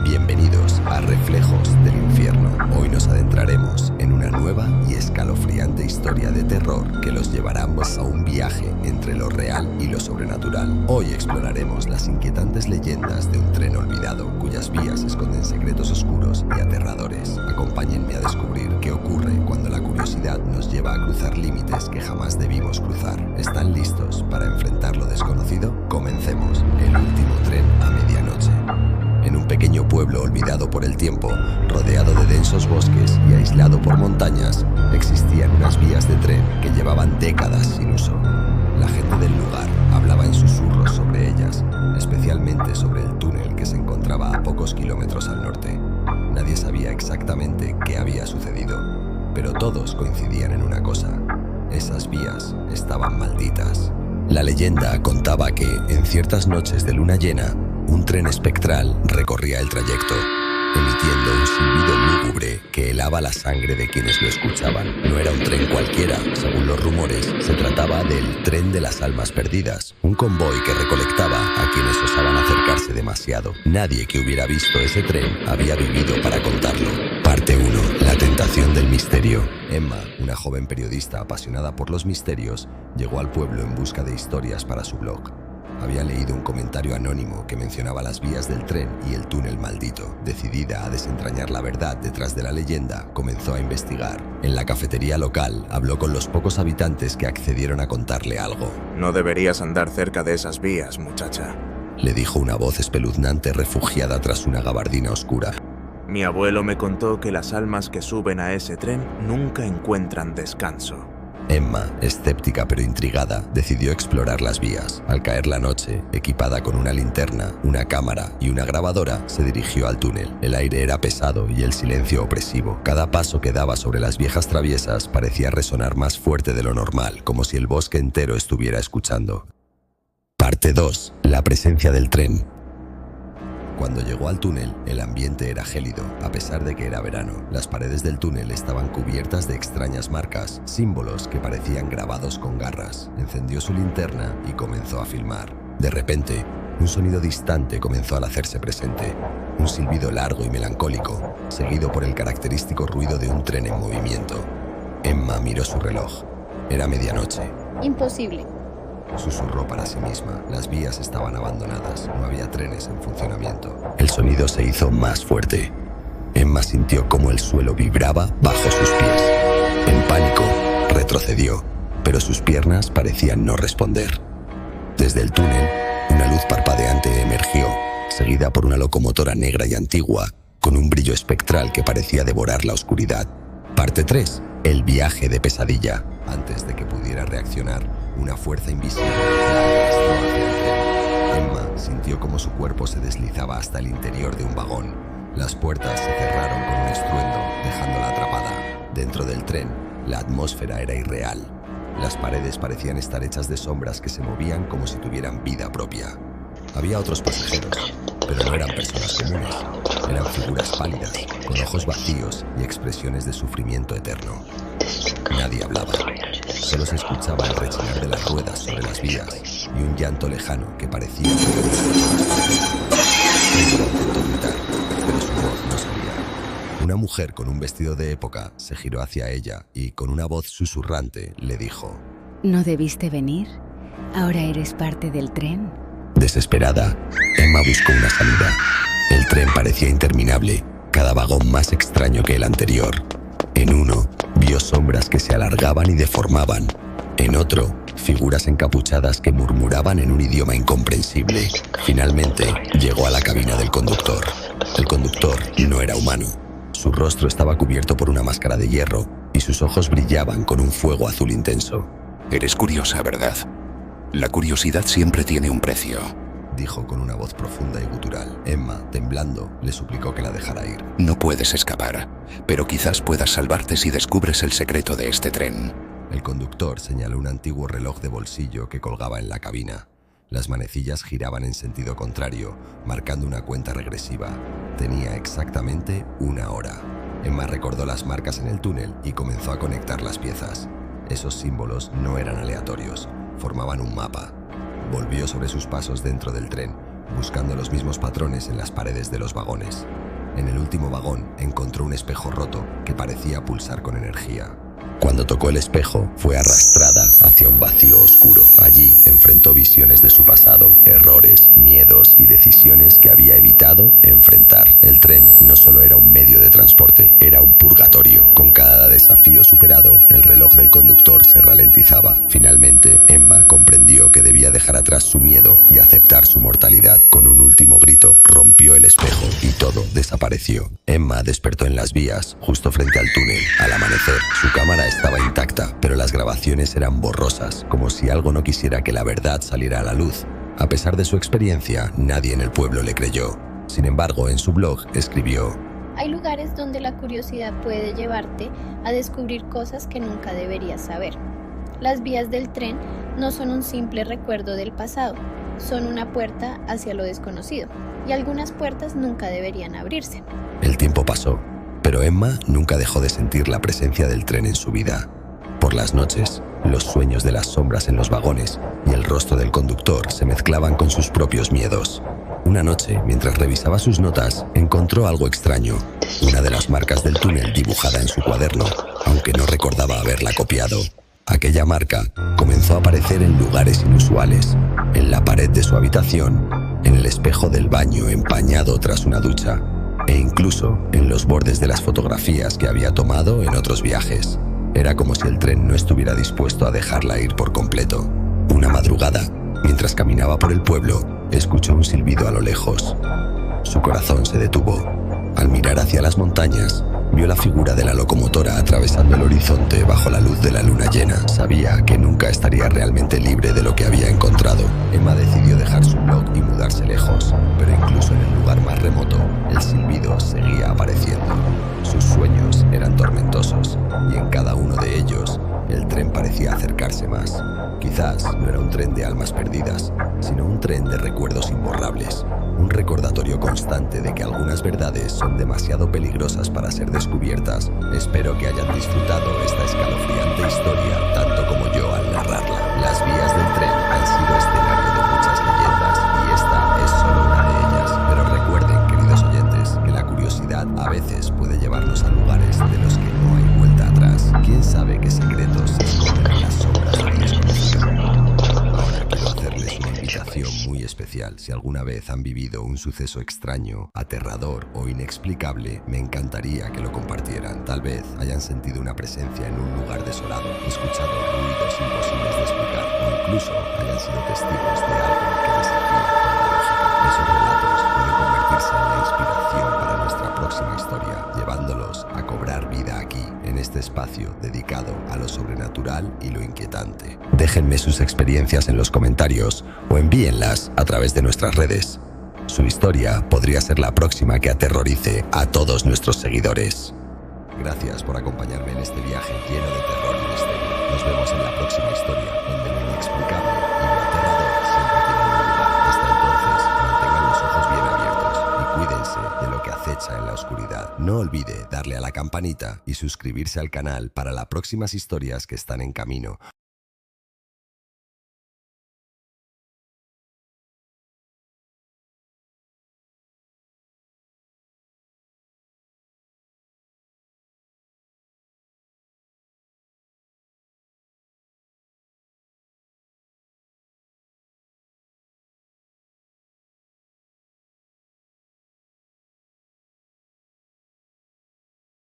Bienvenidos a Reflejos del Infierno. Hoy nos adentraremos en una nueva y escalofriante historia de terror que los llevará a un viaje entre lo real y lo sobrenatural. Hoy exploraremos las inquietantes leyendas de un tren olvidado cuyas vías esconden secretos oscuros y aterradores. Acompáñenme a descubrir qué ocurre cuando la curiosidad nos lleva a cruzar límites que jamás debimos cruzar. ¿Están listos para enfrentar lo desconocido? Comencemos. El último tren a medianoche. En un pequeño pueblo olvidado por el tiempo, rodeado de densos bosques y aislado por montañas, existían unas vías de tren que llevaban décadas sin uso. La gente del lugar hablaba en susurros sobre ellas, especialmente sobre el túnel que se encontraba a pocos kilómetros al norte. Nadie sabía exactamente qué había sucedido, pero todos coincidían en una cosa: esas vías estaban malditas. La leyenda contaba que, en ciertas noches de luna llena, un tren espectral recorría el trayecto, emitiendo un silbido lúgubre que helaba la sangre de quienes lo escuchaban. No era un tren cualquiera, según los rumores, se trataba del Tren de las Almas Perdidas, un convoy que recolectaba a quienes osaban acercarse demasiado. Nadie que hubiera visto ese tren había vivido para contarlo. Parte 1. La tentación del misterio. Emma, una joven periodista apasionada por los misterios, llegó al pueblo en busca de historias para su blog. Había leído un comentario anónimo que mencionaba las vías del tren y el túnel maldito. Decidida a desentrañar la verdad detrás de la leyenda, comenzó a investigar. En la cafetería local, habló con los pocos habitantes que accedieron a contarle algo. No deberías andar cerca de esas vías, muchacha, le dijo una voz espeluznante refugiada tras una gabardina oscura. Mi abuelo me contó que las almas que suben a ese tren nunca encuentran descanso. Emma, escéptica pero intrigada, decidió explorar las vías. Al caer la noche, equipada con una linterna, una cámara y una grabadora, se dirigió al túnel. El aire era pesado y el silencio opresivo. Cada paso que daba sobre las viejas traviesas parecía resonar más fuerte de lo normal, como si el bosque entero estuviera escuchando. Parte 2. La presencia del tren. Cuando llegó al túnel, el ambiente era gélido, a pesar de que era verano. Las paredes del túnel estaban cubiertas de extrañas marcas, símbolos que parecían grabados con garras. Encendió su linterna y comenzó a filmar. De repente, un sonido distante comenzó al hacerse presente. Un silbido largo y melancólico, seguido por el característico ruido de un tren en movimiento. Emma miró su reloj. Era medianoche. Imposible. Susurró para sí misma. Las vías estaban abandonadas, no había trenes en funcionamiento. El sonido se hizo más fuerte. Emma sintió cómo el suelo vibraba bajo sus pies. En pánico, retrocedió, pero sus piernas parecían no responder. Desde el túnel, una luz parpadeante emergió, seguida por una locomotora negra y antigua, con un brillo espectral que parecía devorar la oscuridad. Parte 3. El viaje de pesadilla. Antes de que pudiera reaccionar, una fuerza invisible la arrastró hacia el tren. Emma sintió como su cuerpo se deslizaba hasta el interior de un vagón. Las puertas se cerraron con un estruendo, dejándola atrapada. Dentro del tren, la atmósfera era irreal. Las paredes parecían estar hechas de sombras que se movían como si tuvieran vida propia. Había otros pasajeros, pero no eran personas comunes. Eran figuras pálidas, con ojos vacíos y expresiones de sufrimiento eterno. Nadie hablaba. Solo se escuchaba el rechinar de las ruedas sobre las vías y un llanto lejano que parecía... Ella intentó gritar, pero su voz no salía. Una mujer con un vestido de época se giró hacia ella y, con una voz susurrante, le dijo: ¿No debiste venir? ¿Ahora eres parte del tren? Desesperada, Emma buscó una salida. El tren parecía interminable, cada vagón más extraño que el anterior. En uno, vio sombras que se alargaban y deformaban. En otro, figuras encapuchadas que murmuraban en un idioma incomprensible. Finalmente, llegó a la cabina del conductor. El conductor no era humano. Su rostro estaba cubierto por una máscara de hierro y sus ojos brillaban con un fuego azul intenso. Eres curiosa, ¿verdad? La curiosidad siempre tiene un precio, dijo con una voz profunda y gutural. Emma, temblando, le suplicó que la dejara ir. No puedes escapar, pero quizás puedas salvarte si descubres el secreto de este tren. El conductor señaló un antiguo reloj de bolsillo que colgaba en la cabina. Las manecillas giraban en sentido contrario, marcando una cuenta regresiva. Tenía exactamente 1 hora. Emma recordó las marcas en el túnel y comenzó a conectar las piezas. Esos símbolos no eran aleatorios, formaban un mapa. Volvió sobre sus pasos dentro del tren, buscando los mismos patrones en las paredes de los vagones. En el último vagón encontró un espejo roto que parecía pulsar con energía. Cuando tocó el espejo, fue arrastrada hacia un vacío oscuro. Allí enfrentó visiones de su pasado, errores, miedos y decisiones que había evitado enfrentar. El tren no solo era un medio de transporte, era un purgatorio. Con cada desafío superado, el reloj del conductor se ralentizaba. Finalmente, Emma comprendió que debía dejar atrás su miedo y aceptar su mortalidad. Con un último grito, rompió el espejo y todo desapareció. Emma despertó en las vías, justo frente al túnel. Al amanecer, su cámara estaba intacta, pero las grabaciones eran borrosas, como si algo no quisiera que la verdad saliera a la luz. A pesar de su experiencia, nadie en el pueblo le creyó. Sin embargo, en su blog escribió: hay lugares donde la curiosidad puede llevarte a descubrir cosas que nunca deberías saber. Las vías del tren no son un simple recuerdo del pasado, son una puerta hacia lo desconocido, y algunas puertas nunca deberían abrirse. El tiempo pasó, pero Emma nunca dejó de sentir la presencia del tren en su vida. Por las noches, los sueños de las sombras en los vagones y el rostro del conductor se mezclaban con sus propios miedos. Una noche, mientras revisaba sus notas, encontró algo extraño: una de las marcas del túnel dibujada en su cuaderno, aunque no recordaba haberla copiado. Aquella marca comenzó a aparecer en lugares inusuales, en la pared de su habitación, en el espejo del baño empañado tras una ducha, e incluso en los bordes de las fotografías que había tomado en otros viajes. Era como si el tren no estuviera dispuesto a dejarla ir por completo. Una madrugada, mientras caminaba por el pueblo, escuchó un silbido a lo lejos. Su corazón se detuvo. Al mirar hacia las montañas, vio la figura de la locomotora atravesando el horizonte bajo la luz de la luna llena. Sabía que nunca estaría realmente libre de lo que había encontrado. Emma decidió dejar su blog y mudarse lejos, pero incluso en el lugar más remoto, el silbido seguía apareciendo. Sus sueños eran tormentosos, y en cada uno de ellos, el tren parecía acercarse más. Quizás no era un tren de almas perdidas, sino un tren de recuerdos imborrables. Un recordatorio constante de que algunas verdades son demasiado peligrosas para ser descubiertas. Espero que hayan disfrutado esta escalofriante historia tanto como yo al narrarla. Las vías del tren han sido escenario de muchas leyendas y esta es solo una de ellas. Pero recuerden, queridos oyentes, que la curiosidad a veces puede llevarnos a lugares de los que no hay vuelta atrás. ¿Quién sabe qué secretos se esconden en las sombras del desconocido? Ahora quiero hacerles una invitación muy especial. Si alguna vez han vivido un suceso extraño, aterrador o inexplicable, me encantaría que lo compartieran. Tal vez hayan sentido una presencia en un lugar desolado, escuchado ruidos imposibles de explicar o incluso hayan sido testigos de algo que desafía toda lógica. Esos relatos pueden convertirse en la inspiración para nuestra próxima historia, llevándolos a cobrar vida aquí, en este espacio dedicado a lo sobrenatural y lo inquietante. Déjenme sus experiencias en los comentarios o envíenlas a través de nuestras redes. Su historia podría ser la próxima que aterrorice a todos nuestros seguidores. Gracias por acompañarme en este viaje lleno de terror y misterio. Nos vemos en la próxima historia, donde lo inexplicable y lo aterrador siempre tienen un lugar. Hasta entonces, mantengan los ojos bien abiertos y cuídense de lo que acecha en la oscuridad. No olvide darle a la campanita y suscribirse al canal para las próximas historias que están en camino.